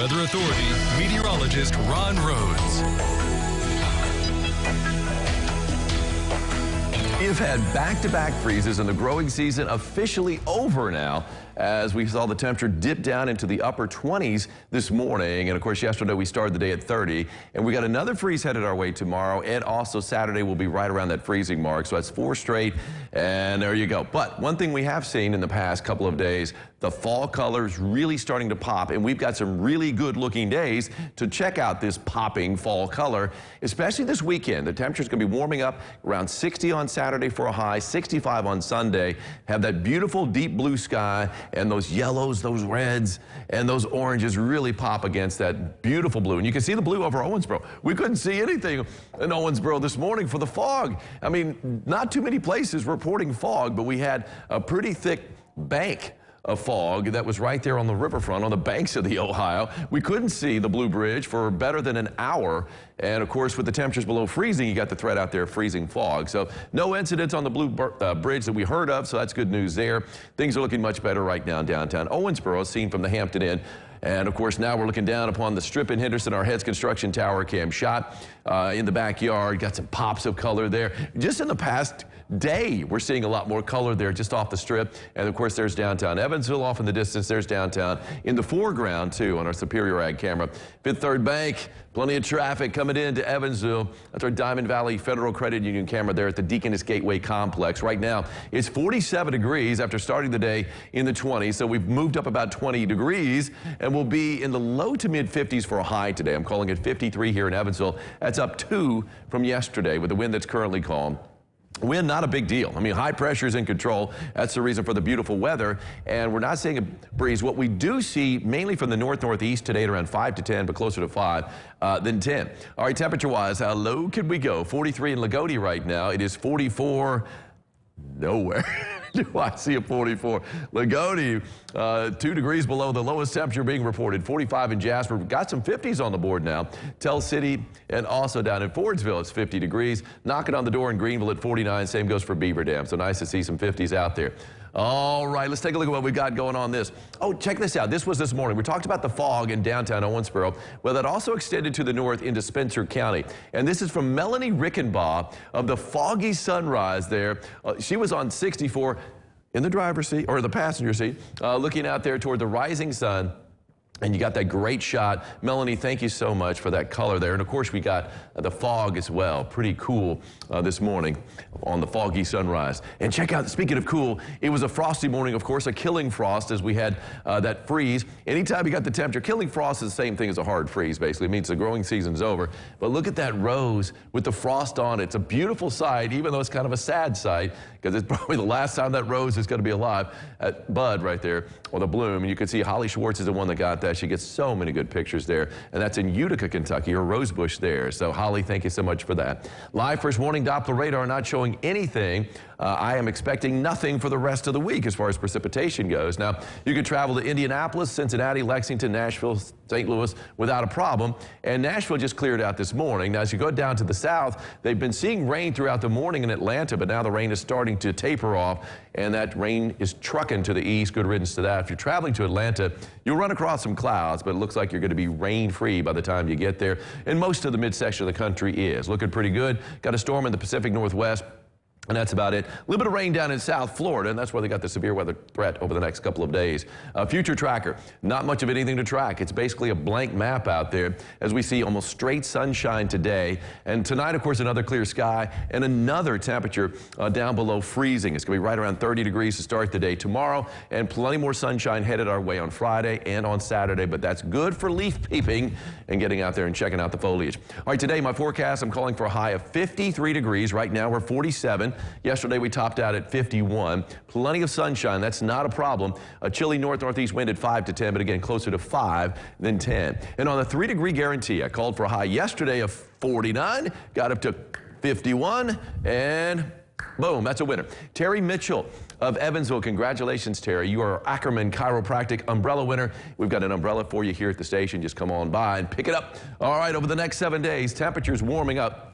Weather Authority meteorologist Ron Rhodes. We've had back-to-back freezes and the growing season officially over now, as we saw the temperature dip down into the upper 20s this morning. And of course, yesterday we started the day at 30, and we got another freeze headed our way tomorrow, and also Saturday will be right around that freezing mark. So that's 4 straight, and there you go. But one thing we have seen in the past couple of days, the fall colors really starting to pop, and we've got some really good looking days to check out this popping fall color, especially this weekend. The temperature's gonna be warming up around 60 on Saturday for a high, 65 on Sunday. Have that beautiful deep blue sky, and those yellows, those reds, and those oranges really pop against that beautiful blue. And you can see the blue over Owensboro. We couldn't see anything in Owensboro this morning for the fog. I mean, not too many places reporting fog, but we had a pretty thick bank of fog that was right there on the riverfront, on the banks of the Ohio. We couldn't see the Blue Bridge for better than an hour. And of course, with the temperatures below freezing, you got the threat out there, freezing fog. So no incidents on the Blue Bridge that we heard of, so that's good news there. Things are looking much better right now in downtown Owensboro, seen from the Hampton Inn. And of course, now we're looking down upon the Strip in Henderson, our Heads Construction Tower cam shot in the backyard. Got some pops of color there. Just in the past day, we're seeing a lot more color there just off the Strip. And of course, there's downtown Evansville off in the distance. There's downtown in the foreground too on our Superior Ag camera. Fifth Third Bank, plenty of traffic coming into Evansville. That's our Diamond Valley Federal Credit Union camera there at the Deaconess Gateway Complex. Right now, it's 47 degrees after starting the day in the 20s. So we've moved up about 20 degrees and we'll be in the low to mid 50s for a high today. I'm calling it 53 here in Evansville. That's up 2 from yesterday with the wind that's currently calm. Wind, not a big deal. I mean, high pressure is in control. That's the reason for the beautiful weather. And we're not seeing a breeze. What we do see mainly from the north-northeast today at around 5 to 10, but closer to 5 than 10. All right, temperature-wise, how low can we go? 43 in Lagodi right now. It is 44 nowhere. Do I see a 44? Lagodi, 2 degrees below the lowest temperature being reported. 45 in Jasper. We've got some 50s on the board now. Tell City and also down in Fordsville, it's 50 degrees. Knocking on the door in Greenville at 49. Same goes for Beaver Dam. So nice to see some 50s out there. All right, let's take a look at what we've got going on this. Oh, check this out. This was this morning. We talked about the fog in downtown Owensboro. Well, that also extended to the north into Spencer County. And this is from MELANIE RICKENBAUGH of the Foggy Sunrise there. She was on 64 in the driver's seat, or the passenger seat, looking out there toward the rising sun. And you got that great shot. MELANIE, thank you so much for that color there. And of course, we got the fog as well. Pretty cool this morning on the foggy sunrise. And check out, speaking of cool, it was a frosty morning, of course, a killing frost as we had that freeze. Anytime you got the temperature, killing frost is the same thing as a hard freeze, basically. It means the growing season's over. But look at that rose with the frost on it. It's a beautiful sight, even though it's kind of a sad sight, because it's probably the last time that rose is going to be alive. That bud right there, or the bloom. And you can see Holly Schwartz is the one that got that. She gets so many good pictures there, and that's in Utica, Kentucky, or Rosebush there. So Holly, thank you so much for that. Live first warning Doppler radar not showing anything. I am expecting nothing for the rest of the week as far as precipitation goes. Now, you can travel to Indianapolis, Cincinnati, Lexington, Nashville, St. Louis without a problem. And Nashville just cleared out this morning. Now, as you go down to the south, they've been seeing rain throughout the morning in Atlanta, but now the rain is starting to taper off, and that rain is trucking to the east. Good riddance to that. If you're traveling to Atlanta, you'll run across some clouds, but it looks like you're going to be rain-free by the time you get there. And most of the midsection of the country is looking pretty good. Got a storm in the Pacific Northwest. And that's about it. A little bit of rain down in South Florida, and that's where they got the severe weather threat over the next couple of days. Future tracker, not much of anything to track. It's basically a blank map out there as we see almost straight sunshine today. And tonight, of course, another clear sky and another temperature down below freezing. It's going to be right around 30 degrees to start the day tomorrow, and plenty more sunshine headed our way on Friday and on Saturday. But that's good for leaf peeping and getting out there and checking out the foliage. All right, today, my forecast, I'm calling for a high of 53 degrees. Right now, we're 47. Yesterday, we topped out at 51. Plenty of sunshine. That's not a problem. A chilly north-northeast wind at 5 to 10, but again, closer to 5 than 10. And on the 3-degree guarantee, I called for a high yesterday of 49, got up to 51, and boom, that's a winner. Terry Mitchell of Evansville. Congratulations, Terry. You are our Ackerman Chiropractic umbrella winner. We've got an umbrella for you here at the station. Just come on by and pick it up. All right, over the next 7 days, temperatures warming up.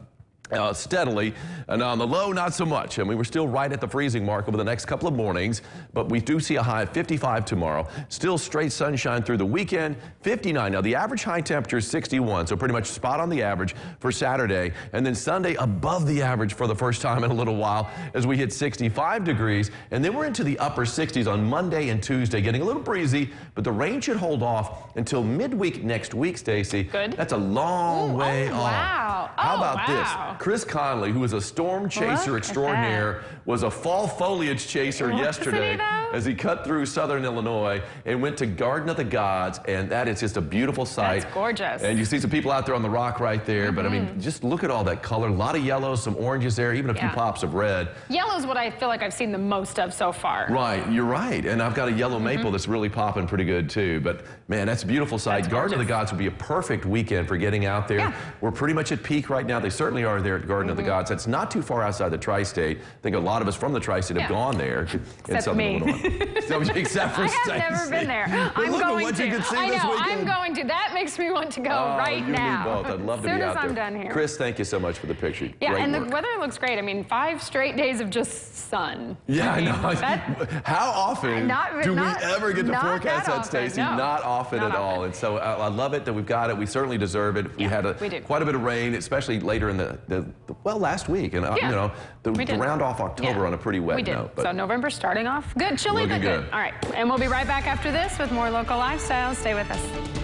steadily, and on the low, not so much. And we were still right at the freezing mark over the next couple of mornings, but we do see a high of 55 tomorrow. Still straight sunshine through the weekend, 59. Now, the average high temperature is 61, so pretty much spot on the average for Saturday. And then Sunday, above the average for the first time in a little while as we hit 65 degrees. And then we're into the upper 60s on Monday and Tuesday, getting a little breezy, but the rain should hold off until midweek next week, Stacey. Good. That's a long way off. Wow. How about wow. this? Chris Conley, who is a storm chaser extraordinaire, was a fall foliage chaser yesterday as he cut through southern Illinois and went to Garden of the Gods, and that is just a beautiful sight. That's gorgeous. And you see some people out there on the rock right there, but I mean, just look at all that color. A lot of yellows, some oranges there, even a few pops of red. Yellow's what I feel like I've seen the most of so far. Right, you're right. And I've got a yellow maple that's really popping pretty good too. But man, that's a beautiful sight. Garden of the Gods would be a perfect weekend for getting out there. We're pretty much at peak right now. They certainly are there at Garden of the Gods. That's not too far outside the tri-state. I think a lot of us from the tri-state have gone there in southern Illinois. So, except for Stacey. I have never been there. I'm going to. I know, I'm going to. That makes me want to go right now. You and me both. I'd love to be out there. As soon as I'm done here. Chris, thank you so much for the picture. Yeah, great and work. the weather looks great. I mean, 5 straight days of just sun. Yeah, I know. How often do we ever get to forecast that, Stacey? No. Not often at all. And so I love it that we've got it. We certainly deserve it. We had quite a bit of rain, especially later in well, last week. And, you know, to round off October on a pretty wet note. But so November starting off good, chilly but good. All right, and we'll be right back after this with more local lifestyle. Stay with us.